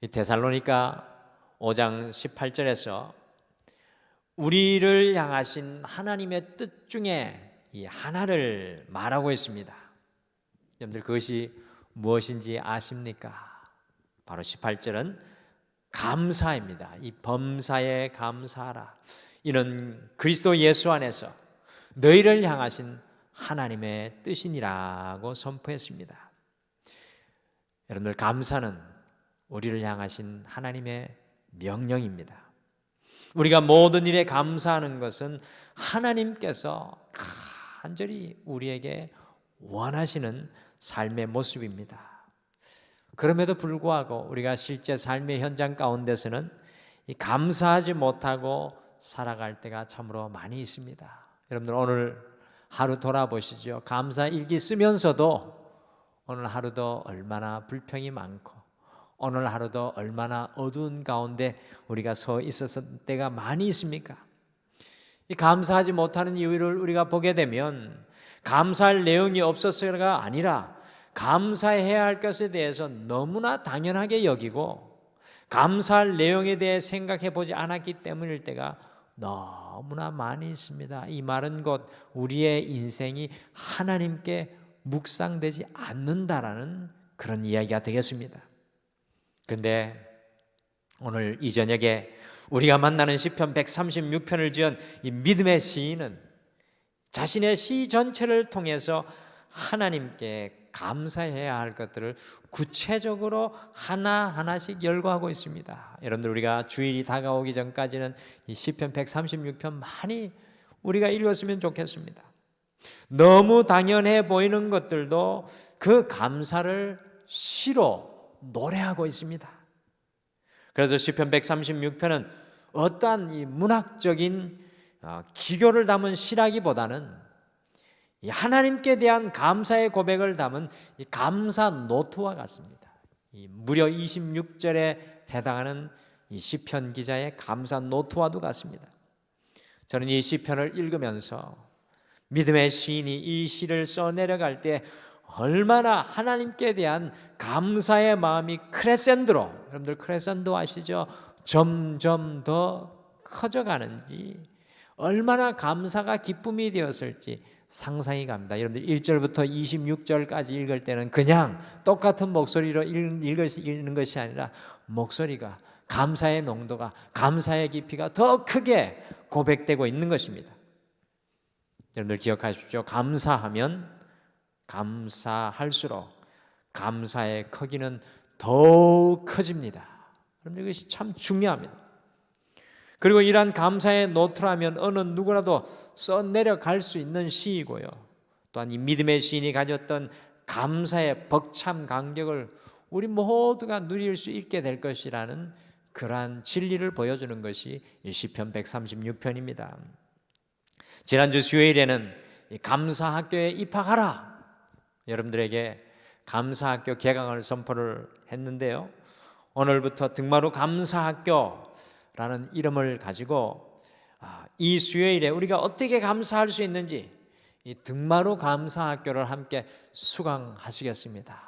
이 데살로니가 5장 18절에서 우리를 향하신 하나님의 뜻 중에 이 하나를 말하고 있습니다. 여러분들 그것이 무엇인지 아십니까? 바로 18절은 감사입니다. 이 범사에 감사하라. 이는 그리스도 예수 안에서 너희를 향하신 하나님의 뜻이니라고 선포했습니다. 여러분들 감사는 우리를 향하신 하나님의 명령입니다. 우리가 모든 일에 감사하는 것은 하나님께서 간절히 우리에게 원하시는 삶의 모습입니다. 그럼에도 불구하고 우리가 실제 삶의 현장 가운데서는 이 감사하지 못하고 살아갈 때가 참으로 많이 있습니다. 여러분들 오늘 하루 돌아보시죠. 감사 일기 쓰면서도 오늘 하루도 얼마나 불평이 많고 오늘 하루도 얼마나 어두운 가운데 우리가 서 있었을 때가 많이 있습니까? 이 감사하지 못하는 이유를 우리가 보게 되면 감사할 내용이 없었어가 아니라 감사해야 할 것에 대해서 너무나 당연하게 여기고 감사할 내용에 대해 생각해 보지 않았기 때문일 때가 너무나 많이 있습니다. 이 말은 곧 우리의 인생이 하나님께 묵상되지 않는다라는 그런 이야기가 되겠습니다. 그런데 오늘 이 저녁에 우리가 만나는 시편 136편을 지은 이 믿음의 시인은 자신의 시 전체를 통해서 하나님께 감사해야 할 것들을 구체적으로 하나하나씩 열거하고 있습니다. 여러분들 우리가 주일이 다가오기 전까지는 이 시편 136편 많이 우리가 읽었으면 좋겠습니다. 너무 당연해 보이는 것들도 그 감사를 시로 노래하고 있습니다. 그래서 시편 136편은 어떠한 이 문학적인 기교를 담은 시라기보다는 이 하나님께 대한 감사의 고백을 담은 이 감사 노트와 같습니다. 이 무려 26절에 해당하는 이 시편 기자의 감사 노트와도 같습니다. 저는 이 시편을 읽으면서 믿음의 시인이 이 시를 써내려갈 때 얼마나 하나님께 대한 감사의 마음이 크레센도로, 여러분들 크레센도 아시죠? 점점 더 커져가는지 얼마나 감사가 기쁨이 되었을지 상상이 갑니다. 여러분들 1절부터 26절까지 읽을 때는 그냥 똑같은 목소리로 읽는 것이 아니라 목소리가 감사의 농도가 감사의 깊이가 더 크게 고백되고 있는 것입니다. 여러분들 기억하십시오. 감사하면 감사할수록 감사의 크기는 더욱 커집니다. 여러분들 이것이 참 중요합니다. 그리고 이러한 감사의 노트라면 어느 누구라도 써내려갈 수 있는 시이고요. 또한 이 믿음의 시인이 가졌던 감사의 벅참 감격을 우리 모두가 누릴 수 있게 될 것이라는 그러한 진리를 보여주는 것이 시편 136편입니다. 지난주 수요일에는 감사학교에 입학하라, 여러분들에게 감사학교 개강을 선포를 했는데요. 오늘부터 등마루 감사학교라는 이름을 가지고 이 수요일에 우리가 어떻게 감사할 수 있는지 이 등마루 감사학교를 함께 수강하시겠습니다.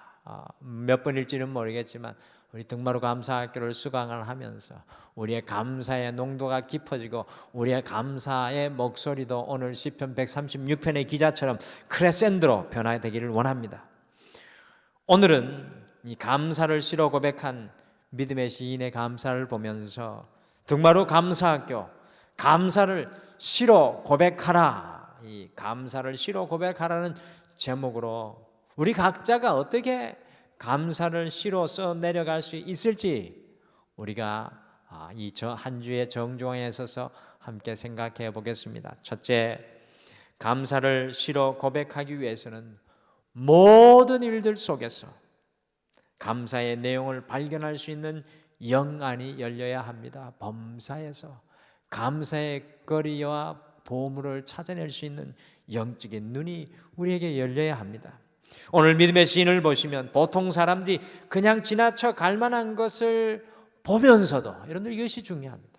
몇 번일지는 모르겠지만 우리 등마루 감사학교를 수강을 하면서 우리의 감사의 농도가 깊어지고 우리의 감사의 목소리도 오늘 시편 136편의 기자처럼 크레센도로 변화되기를 원합니다. 오늘은 이 감사를 시로 고백한 믿음의 시인의 감사를 보면서 등마루 감사학교, 감사를 시로 고백하라, 이 감사를 시로 고백하라는 제목으로 우리 각자가 어떻게 감사를 시로 써 내려갈 수 있을지 우리가 이 한 주의 정중앙에 있어서 함께 생각해 보겠습니다. 첫째, 감사를 시로 고백하기 위해서는 모든 일들 속에서 감사의 내용을 발견할 수 있는 영안이 열려야 합니다. 범사에서 감사의 거리와 보물을 찾아낼 수 있는 영적인 눈이 우리에게 열려야 합니다. 오늘 믿음의 시인을 보시면 보통 사람들이 그냥 지나쳐 갈 만한 것을 보면서도, 여러분들 이것이 중요합니다.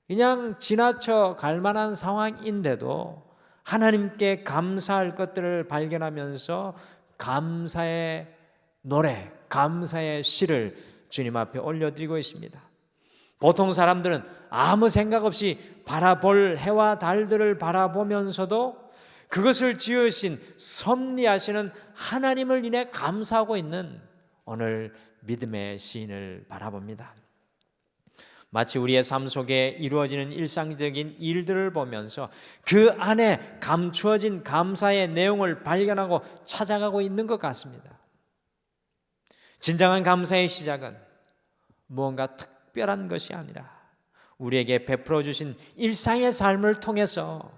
그냥 지나쳐 갈 만한 상황인데도 하나님께 감사할 것들을 발견하면서 감사의 노래, 감사의 시를 주님 앞에 올려드리고 있습니다. 보통 사람들은 아무 생각 없이 바라볼 해와 달들을 바라보면서도 그것을 지으신 섭리하시는 하나님을 인해 감사하고 있는 오늘 믿음의 시인을 바라봅니다. 마치 우리의 삶 속에 이루어지는 일상적인 일들을 보면서 그 안에 감추어진 감사의 내용을 발견하고 찾아가고 있는 것 같습니다. 진정한 감사의 시작은 무언가 특별한 것이 아니라 우리에게 베풀어 주신 일상의 삶을 통해서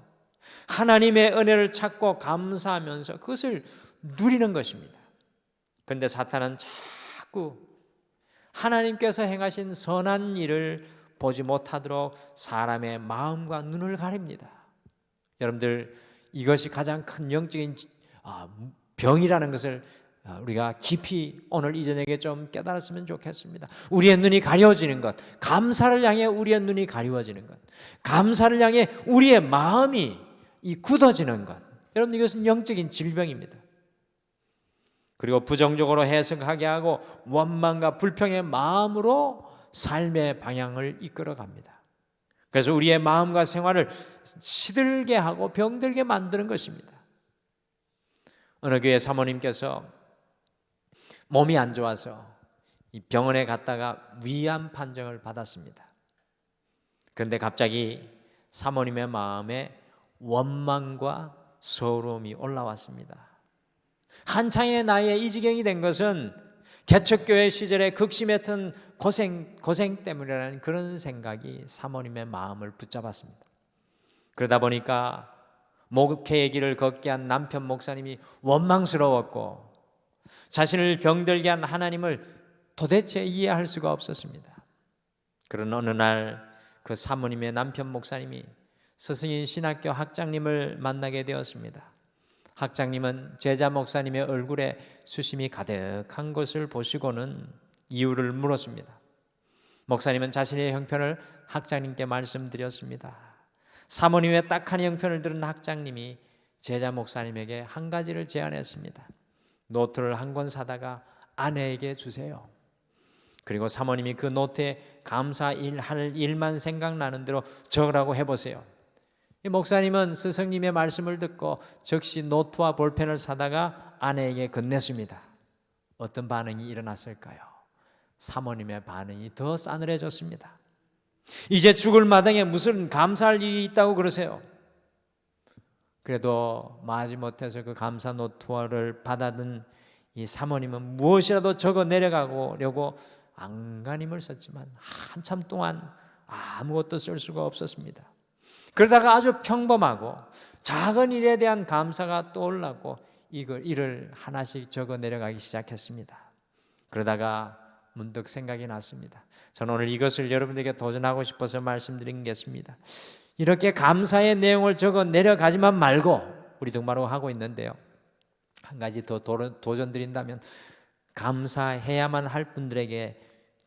하나님의 은혜를 찾고 감사하면서 그것을 누리는 것입니다. 그런데 사탄은 자꾸 하나님께서 행하신 선한 일을 보지 못하도록 사람의 마음과 눈을 가립니다. 여러분들, 이것이 가장 큰 영적인 병이라는 것을 우리가 깊이 오늘 이 저녁에 좀 깨달았으면 좋겠습니다. 우리의 눈이 가려워지는 것, 감사를 향해 우리의 눈이 가리워지는 것, 감사를 향해 우리의 마음이 굳어지는 것, 여러분, 이것은 영적인 질병입니다. 그리고 부정적으로 해석하게 하고 원망과 불평의 마음으로 삶의 방향을 이끌어갑니다. 그래서 우리의 마음과 생활을 시들게 하고 병들게 만드는 것입니다. 어느 교회 사모님께서 몸이 안 좋아서 이 병원에 갔다가 위암 판정을 받았습니다. 그런데 갑자기 사모님의 마음에 원망과 서러움이 올라왔습니다. 한창의 나이에 이 지경이 된 것은 개척교회 시절에 극심했던 고생 때문이라는 그런 생각이 사모님의 마음을 붙잡았습니다. 그러다 보니까 목회의 길을 걷게 한 남편 목사님이 원망스러웠고 자신을 병들게 한 하나님을 도대체 이해할 수가 없었습니다. 그런 어느 날 그 사모님의 남편 목사님이 스승인 신학교 학장님을 만나게 되었습니다. 학장님은 제자 목사님의 얼굴에 수심이 가득한 것을 보시고는 이유를 물었습니다. 목사님은 자신의 형편을 학장님께 말씀드렸습니다. 사모님의 딱한 형편을 들은 학장님이 제자 목사님에게 한 가지를 제안했습니다. 노트를 한 권 사다가 아내에게 주세요. 그리고 사모님이 그 노트에 감사할 일만 생각나는 대로 적으라고 해보세요. 이 목사님은 스승님의 말씀을 듣고 즉시 노트와 볼펜을 사다가 아내에게 건넸습니다. 어떤 반응이 일어났을까요? 사모님의 반응이 더 싸늘해졌습니다. 이제 죽을 마당에 무슨 감사할 일이 있다고 그러세요? 그래도 마지못해서 그 감사 노트를 받아든 이 사모님은 무엇이라도 적어 내려가려고 안간힘을 썼지만 한참 동안 아무것도 쓸 수가 없었습니다. 그러다가 아주 평범하고 작은 일에 대한 감사가 떠올랐고 이를 하나씩 적어 내려가기 시작했습니다. 그러다가 문득 생각이 났습니다. 저는 오늘 이것을 여러분들에게 도전하고 싶어서 말씀드리겠습니다. 이렇게 감사의 내용을 적어 내려가지만 말고 우리 동마로 하고 있는데요. 한 가지 더 도전드린다면 감사해야만 할 분들에게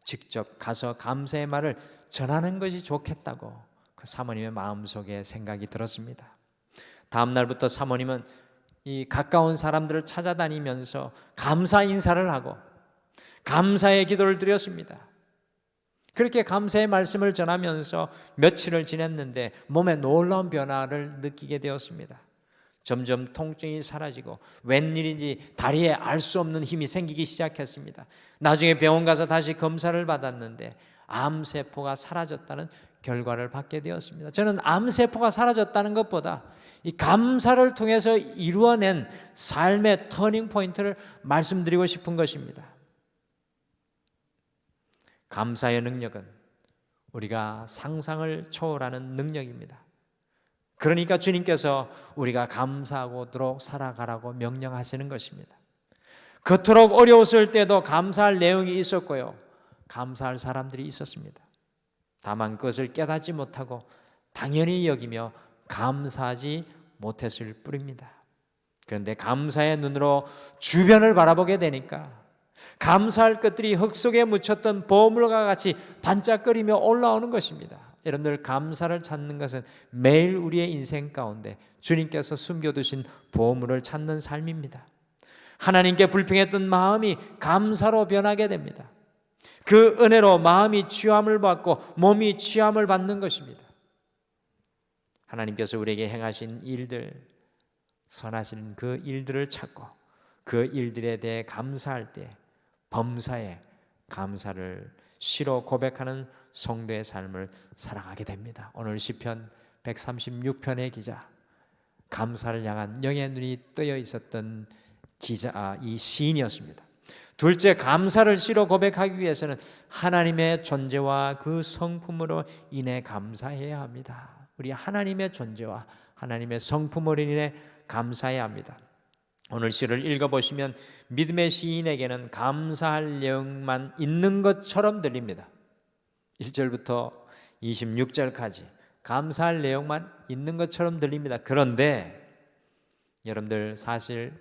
직접 가서 감사의 말을 전하는 것이 좋겠다고 그 사모님의 마음속에 생각이 들었습니다. 다음 날부터 사모님은 이 가까운 사람들을 찾아다니면서 감사 인사를 하고 감사의 기도를 드렸습니다. 그렇게 감사의 말씀을 전하면서 며칠을 지냈는데 몸에 놀라운 변화를 느끼게 되었습니다. 점점 통증이 사라지고 웬일인지 다리에 알 수 없는 힘이 생기기 시작했습니다. 나중에 병원 가서 다시 검사를 받았는데 암세포가 사라졌다는 결과를 받게 되었습니다. 저는 암세포가 사라졌다는 것보다 이 감사를 통해서 이루어낸 삶의 터닝 포인트를 말씀드리고 싶은 것입니다. 감사의 능력은 우리가 상상을 초월하는 능력입니다. 그러니까 주님께서 우리가 감사하도록 살아가라고 명령하시는 것입니다. 그토록 어려웠을 때도 감사할 내용이 있었고요. 감사할 사람들이 있었습니다. 다만 그것을 깨닫지 못하고 당연히 여기며 감사하지 못했을 뿐입니다. 그런데 감사의 눈으로 주변을 바라보게 되니까 감사할 것들이 흙 속에 묻혔던 보물과 같이 반짝거리며 올라오는 것입니다. 여러분들, 감사를 찾는 것은 매일 우리의 인생 가운데 주님께서 숨겨두신 보물을 찾는 삶입니다. 하나님께 불평했던 마음이 감사로 변하게 됩니다. 그 은혜로 마음이 취함을 받고 몸이 취함을 받는 것입니다. 하나님께서 우리에게 행하신 일들, 선하신 그 일들을 찾고 그 일들에 대해 감사할 때 범사에 감사를 시로 고백하는 성도의 삶을 살아가게 됩니다. 오늘 시편 136편의 기자, 감사를 향한 영의 눈이 뜨여 있었던 이 시인이었습니다. 둘째, 감사를 시로 고백하기 위해서는 하나님의 존재와 그 성품으로 인해 감사해야 합니다. 우리 하나님의 존재와 하나님의 성품으로 인해 감사해야 합니다. 오늘 시를 읽어보시면 믿음의 시인에게는 감사할 내용만 있는 것처럼 들립니다. 1절부터 26절까지 감사할 내용만 있는 것처럼 들립니다. 그런데 여러분들 사실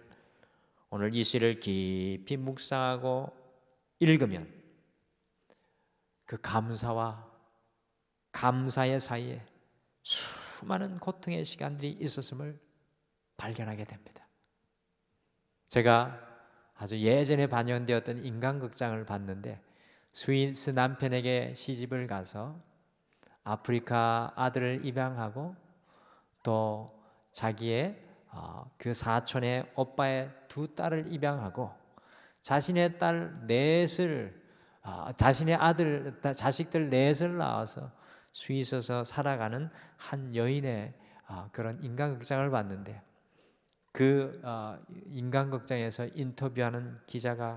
오늘 이 시를 깊이 묵상하고 읽으면 그 감사와 감사의 사이에 수많은 고통의 시간들이 있었음을 발견하게 됩니다. 제가 아주 예전에 반영되었던 인간극장을 봤는데 스위스 남편에게 시집을 가서 아프리카 아들을 입양하고 또 자기의 그 사촌의 오빠의 두 딸을 입양하고 자신의 딸 넷을 자신의 아들 자식들 넷을 낳아서 스위스에서 살아가는 한 여인의 그런 인간극장을 봤는데 그 인간극장에서 인터뷰하는 기자가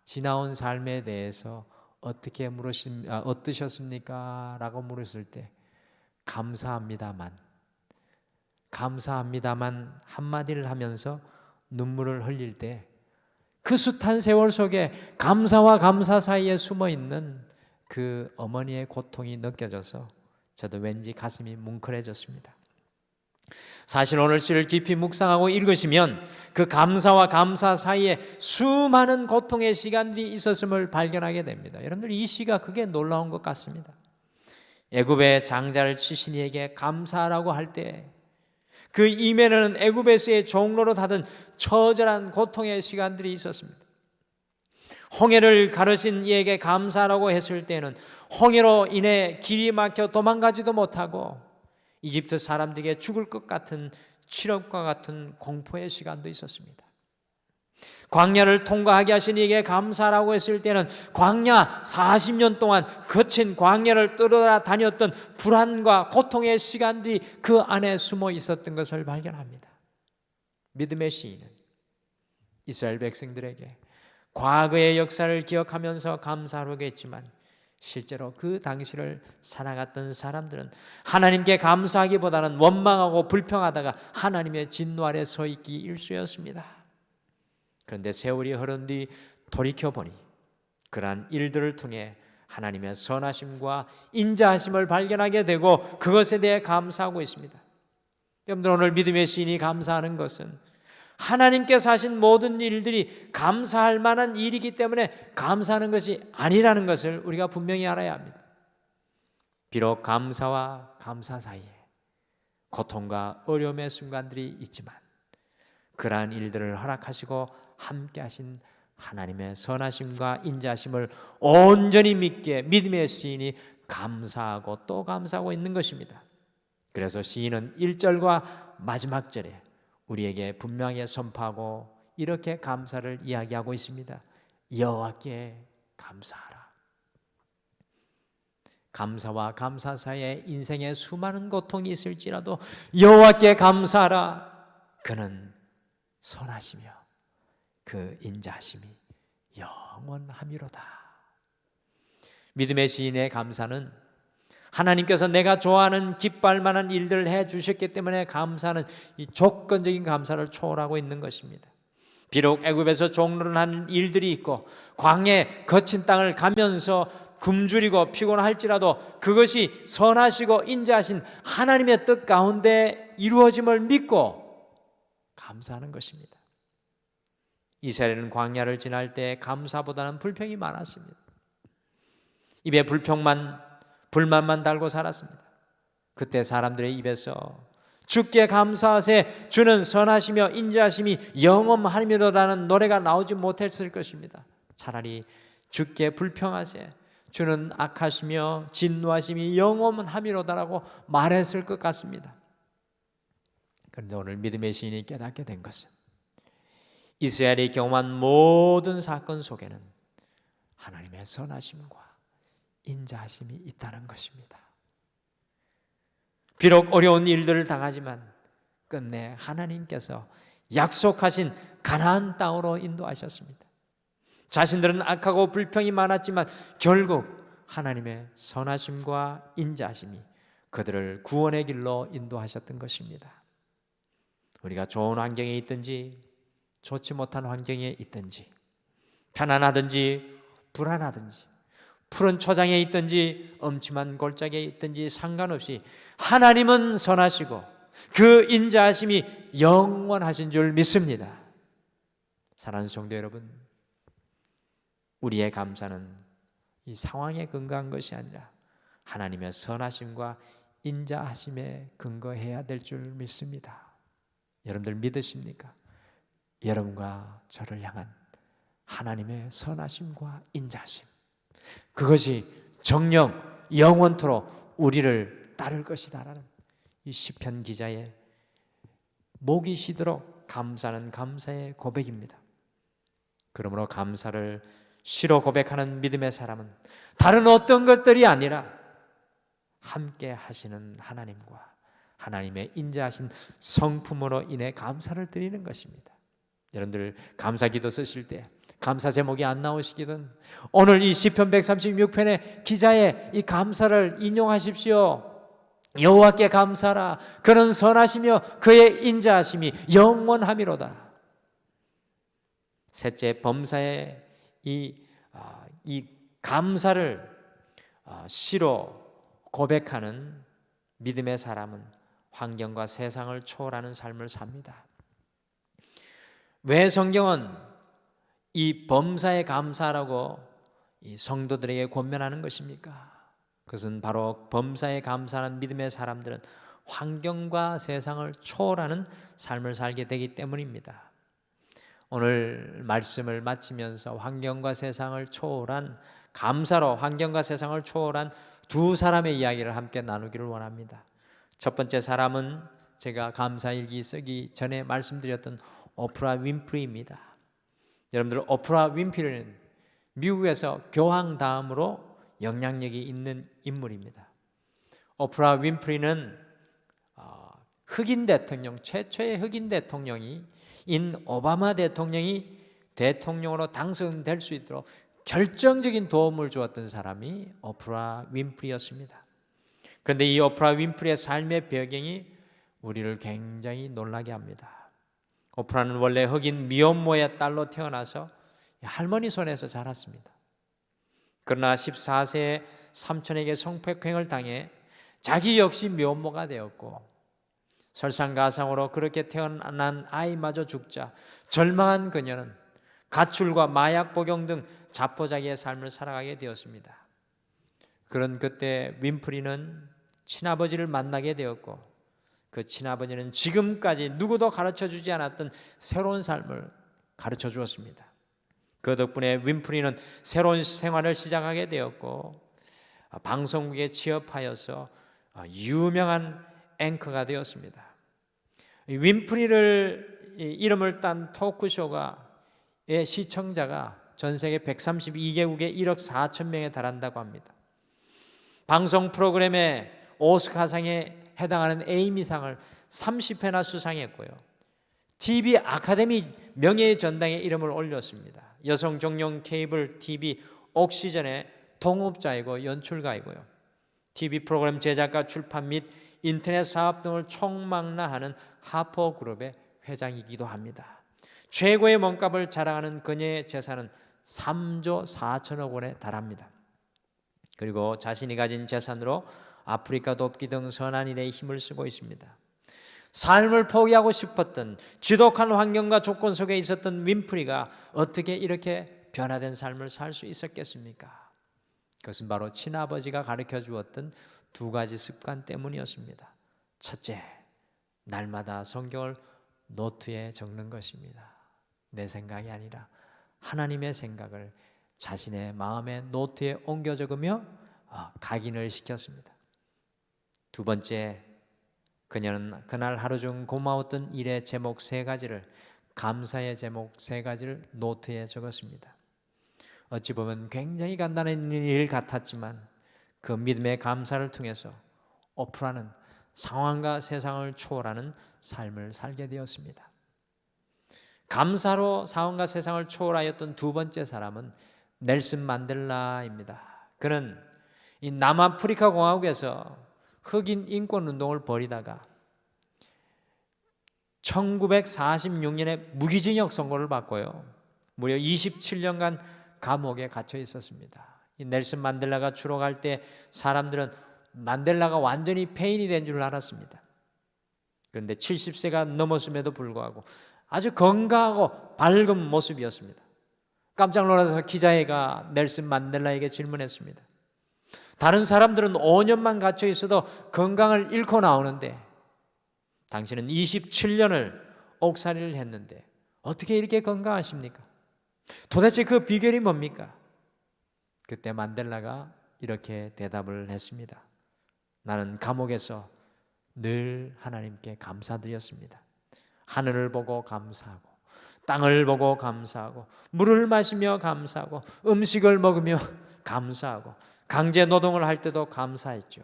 지나온 삶에 대해서 어떠셨습니까? 라고 물었을 때 감사합니다만 한마디를 하면서 눈물을 흘릴 때 그 숱한 세월 속에 감사와 감사 사이에 숨어있는 그 어머니의 고통이 느껴져서 저도 왠지 가슴이 뭉클해졌습니다. 사실 오늘 시를 깊이 묵상하고 읽으시면 그 감사와 감사 사이에 수많은 고통의 시간들이 있었음을 발견하게 됩니다. 여러분들 이 시가 그게 놀라운 것 같습니다. 애굽의 장자를 치신 이에게 감사라고 할 때 그 이면에는 애굽에서의 종로로 닫은 처절한 고통의 시간들이 있었습니다. 홍해를 가르신 이에게 감사라고 했을 때는 홍해로 인해 길이 막혀 도망가지도 못하고 이집트 사람들에게 죽을 것 같은 치욕과 같은 공포의 시간도 있었습니다. 광야를 통과하게 하신 이에게 감사라고 했을 때는 광야 40년 동안 거친 광야를 떠돌아다녔던 불안과 고통의 시간들이 그 안에 숨어 있었던 것을 발견합니다. 믿음의 시인은 이스라엘 백성들에게 과거의 역사를 기억하면서 감사하게 했지만 실제로 그 당시를 살아갔던 사람들은 하나님께 감사하기보다는 원망하고 불평하다가 하나님의 진노 아래 서 있기 일쑤였습니다. 그런데 세월이 흐른 뒤 돌이켜보니 그러한 일들을 통해 하나님의 선하심과 인자하심을 발견하게 되고 그것에 대해 감사하고 있습니다. 여러분들 오늘 믿음의 시인이 감사하는 것은 하나님께서 하신 모든 일들이 감사할 만한 일이기 때문에 감사하는 것이 아니라는 것을 우리가 분명히 알아야 합니다. 비록 감사와 감사 사이에 고통과 어려움의 순간들이 있지만 그러한 일들을 허락하시고 함께 하신 하나님의 선하심과 인자하심을 온전히 믿기에 믿음의 시인이 감사하고 또 감사하고 있는 것입니다. 그래서 시인은 1절과 마지막 절에 우리에게 분명히 선포하고 이렇게 감사를 이야기하고 있습니다. 여호와께 감사하라. 감사와 감사 사이에 인생에 수많은 고통이 있을지라도 여호와께 감사하라. 그는 선하시며 그 인자하심이 영원함이로다. 믿음의 시인의 감사는 하나님께서 내가 좋아하는 기뻐할 만한 일들을 해주셨기 때문에 감사는 이 조건적인 감사를 초월하고 있는 것입니다. 비록 애굽에서 종로를 하는 일들이 있고 광야의 거친 땅을 가면서 굶주리고 피곤할지라도 그것이 선하시고 인자하신 하나님의 뜻 가운데 이루어짐을 믿고 감사하는 것입니다. 이스라엘은 광야를 지날 때 감사보다는 불평이 많았습니다. 입에 불만만 달고 살았습니다. 그때 사람들의 입에서 주께 감사하세 주는 선하시며 인자하심이 영원하미로라는 노래가 나오지 못했을 것입니다. 차라리 주께 불평하세. 주는 악하시며 진노하심이 영원함이로다라고 말했을 것 같습니다. 그런데 오늘 믿음의 시인이 깨닫게 된 것은 이스라엘이 경험한 모든 사건 속에는 하나님의 선하심과 인자하심이 있다는 것입니다. 비록 어려운 일들을 당하지만 끝내 하나님께서 약속하신 가나안 땅으로 인도하셨습니다. 자신들은 악하고 불평이 많았지만 결국 하나님의 선하심과 인자하심이 그들을 구원의 길로 인도하셨던 것입니다. 우리가 좋은 환경에 있든지 좋지 못한 환경에 있든지 편안하든지 불안하든지 푸른 초장에 있든지 엄침한 골짜기에 있든지 상관없이 하나님은 선하시고 그 인자하심이 영원하신 줄 믿습니다. 사랑하는 성도 여러분, 우리의 감사는 이 상황에 근거한 것이 아니라 하나님의 선하심과 인자하심에 근거해야 될 줄 믿습니다. 여러분들 믿으십니까? 여러분과 저를 향한 하나님의 선하심과 인자하심, 그것이 정녕 영원토록 우리를 따를 것이다라는 이 시편 기자의 목이 쉬도록 감사는 감사의 고백입니다. 그러므로 감사를 시로 고백하는 믿음의 사람은 다른 어떤 것들이 아니라 함께 하시는 하나님과 하나님의 인자하신 성품으로 인해 감사를 드리는 것입니다. 여러분들 감사기도 쓰실 때 감사 제목이 안 나오시기든 오늘 이 시편 136편의 기자의 이 감사를 인용하십시오. 여호와께 감사라. 그는 선하시며 그의 인자하심이 영원함이로다. 셋째, 범사의 이 감사를 시로 고백하는 믿음의 사람은 환경과 세상을 초월하는 삶을 삽니다. 왜 성경은 이 범사에 감사라고 이 성도들에게 권면하는 것입니까? 그것은 바로 범사에 감사하는 믿음의 사람들은 환경과 세상을 초월하는 삶을 살게 되기 때문입니다. 오늘 말씀을 마치면서 환경과 세상을 초월한 감사로 환경과 세상을 초월한 두 사람의 이야기를 함께 나누기를 원합니다. 첫 번째 사람은 제가 감사일기 쓰기 전에 말씀드렸던 오프라 윈프리입니다. 여러분들 오프라 윈프리는 미국에서 교황 다음으로 영향력이 있는 인물입니다. 오프라 윈프리는 흑인 대통령, 최초의 흑인 대통령이 인 오바마 대통령이 대통령으로 당선될 수 있도록 결정적인 도움을 주었던 사람이 오프라 윈프리였습니다. 그런데 이 오프라 윈프리의 삶의 배경이 우리를 굉장히 놀라게 합니다. 오프라는 원래 흑인 미혼모의 딸로 태어나서 할머니 손에서 자랐습니다. 그러나 14세에 삼촌에게 성폭행을 당해 자기 역시 미혼모가 되었고 설상가상으로 그렇게 태어난 아이마저 죽자 절망한 그녀는 가출과 마약 복용 등 자포자기의 삶을 살아가게 되었습니다. 그런 그때 윈프리는 친아버지를 만나게 되었고 그 친아버지는 지금까지 누구도 가르쳐주지 않았던 새로운 삶을 가르쳐 주었습니다. 그 덕분에 윈프리는 새로운 생활을 시작하게 되었고 방송국에 취업하여서 유명한 앵커가 되었습니다. 윈프리를 이름을 딴 토크쇼의 시청자가 전 세계 132개국에 1억 4천 명에 달한다고 합니다. 방송 프로그램의 오스카상에 해당하는 에이미상을 30회나 수상했고요. TV 아카데미 명예의 전당에 이름을 올렸습니다. 여성 전용 케이블 TV 옥시전의 동업자이고 연출가이고요. TV 프로그램 제작과 출판 및 인터넷 사업 등을 총망라하는 하퍼그룹의 회장이기도 합니다. 최고의 몸값을 자랑하는 그녀의 재산은 3조 4천억 원에 달합니다. 그리고 자신이 가진 재산으로 아프리카 돕기 등 선한 일에 힘을 쓰고 있습니다. 삶을 포기하고 싶었던 지독한 환경과 조건 속에 있었던 윈프리가 어떻게 이렇게 변화된 삶을 살 수 있었겠습니까? 그것은 바로 친아버지가 가르쳐 주었던 두 가지 습관 때문이었습니다. 첫째, 날마다 성경을 노트에 적는 것입니다. 내 생각이 아니라 하나님의 생각을 자신의 마음의 노트에 옮겨 적으며 각인을 시켰습니다. 두 번째, 그녀는 그날 하루 중 고마웠던 일의 제목 3가지를, 감사의 제목 3가지를 노트에 적었습니다. 어찌 보면 굉장히 간단한 일 같았지만 그 믿음의 감사를 통해서 오프라는 상황과 세상을 초월하는 삶을 살게 되었습니다. 감사로 상황과 세상을 초월하였던 두 번째 사람은 넬슨 만델라입니다. 그는 이 남아프리카 공화국에서 흑인 인권 운동을 벌이다가 1946년에 무기징역 선고를 받고요, 무려 27년간 감옥에 갇혀 있었습니다. 이 넬슨 만델라가 추록할 때 사람들은 만델라가 완전히 폐인이 된 줄 알았습니다. 그런데 70세가 넘었음에도 불구하고 아주 건강하고 밝은 모습이었습니다. 깜짝 놀라서 기자회가 넬슨 만델라에게 질문했습니다. 다른 사람들은 5년만 갇혀 있어도 건강을 잃고 나오는데 당신은 27년을 옥살이를 했는데 어떻게 이렇게 건강하십니까? 도대체 그 비결이 뭡니까? 그때 만델라가 이렇게 대답을 했습니다. 나는 감옥에서 늘 하나님께 감사드렸습니다. 하늘을 보고 감사하고, 땅을 보고 감사하고, 물을 마시며 감사하고, 음식을 먹으며 감사하고, 강제 노동을 할 때도 감사했죠.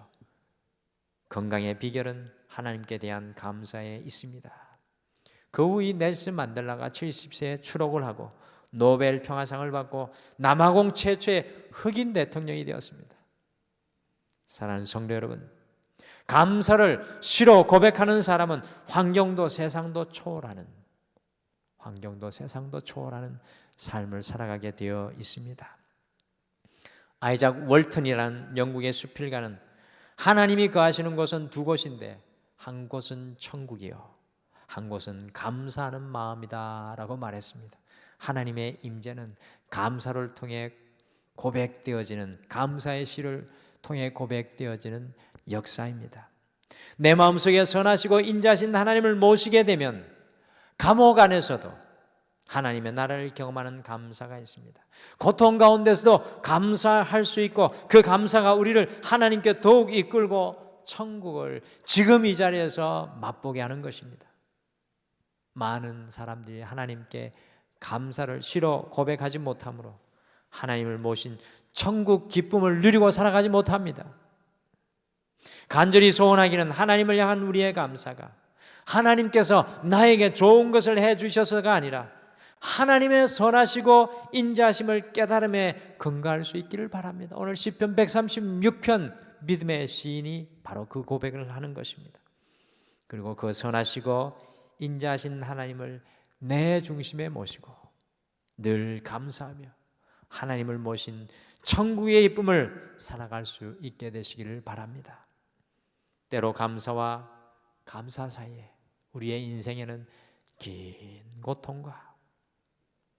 건강의 비결은 하나님께 대한 감사에 있습니다. 그 후 이 넬슨 만델라가 70세에 추록을 하고 노벨 평화상을 받고 남아공 최초의 흑인 대통령이 되었습니다. 사랑하는 성도 여러분, 감사를 시로 고백하는 사람은 환경도 세상도 초월하는 삶을 살아가게 되어 있습니다. 아이작 월튼이라는 영국의 수필가는 하나님이 거하시는 곳은 두 곳인데 한 곳은 천국이요, 한 곳은 감사하는 마음이다 라고 말했습니다. 하나님의 임재는 감사를 통해 고백되어지는, 감사의 시를 통해 고백되어지는 역사입니다. 내 마음속에 선하시고 인자하신 하나님을 모시게 되면 감옥 안에서도 하나님의 나라를 경험하는 감사가 있습니다. 고통 가운데서도 감사할 수 있고 그 감사가 우리를 하나님께 더욱 이끌고 천국을 지금 이 자리에서 맛보게 하는 것입니다. 많은 사람들이 하나님께 감사를 시로 고백하지 못하므로 하나님을 모신 천국 기쁨을 누리고 살아가지 못합니다. 간절히 소원하기는 하나님을 향한 우리의 감사가 하나님께서 나에게 좋은 것을 해주셔서가 아니라 하나님의 선하시고 인자하심을 깨달음에 근거할 수 있기를 바랍니다. 오늘 시편 136편 믿음의 시인이 바로 그 고백을 하는 것입니다. 그리고 그 선하시고 인자하신 하나님을 내 중심에 모시고 늘 감사하며 하나님을 모신 천국의 기쁨을 살아갈 수 있게 되시기를 바랍니다. 때로 감사와 감사 사이에 우리의 인생에는 긴 고통과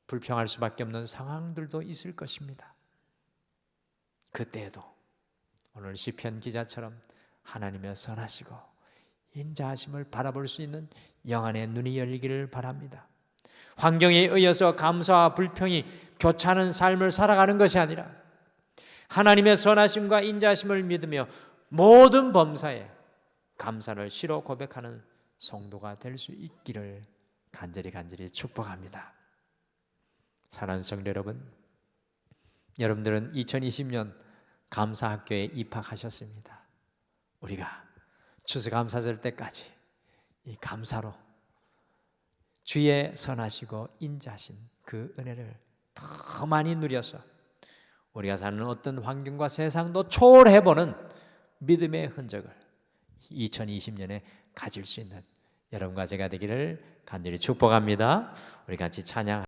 불평할 수밖에 없는 상황들도 있을 것입니다. 그때에도 오늘 시편 기자처럼 하나님의 선하시고 인자하심을 바라볼 수 있는 영안의 눈이 열리기를 바랍니다. 환경에 의해서 감사와 불평이 교차하는 삶을 살아가는 것이 아니라 하나님의 선하심과 인자하심을 믿으며 모든 범사에 감사를 시로 고백하는 성도가 될 수 있기를 간절히 축복합니다. 사랑하는 성도 여러분, 여러분들은 2020년 감사학교에 입학하셨습니다. 우리가 추수감사절 때까지 이 감사로 주의 선하시고 인자하신 그 은혜를 더 많이 누려서 우리가 사는 어떤 환경과 세상도 초월해보는 믿음의 흔적을 2020년에 가질 수 있는 여러분과 제가 되기를 간절히 축복합니다. 우리 같이 찬양.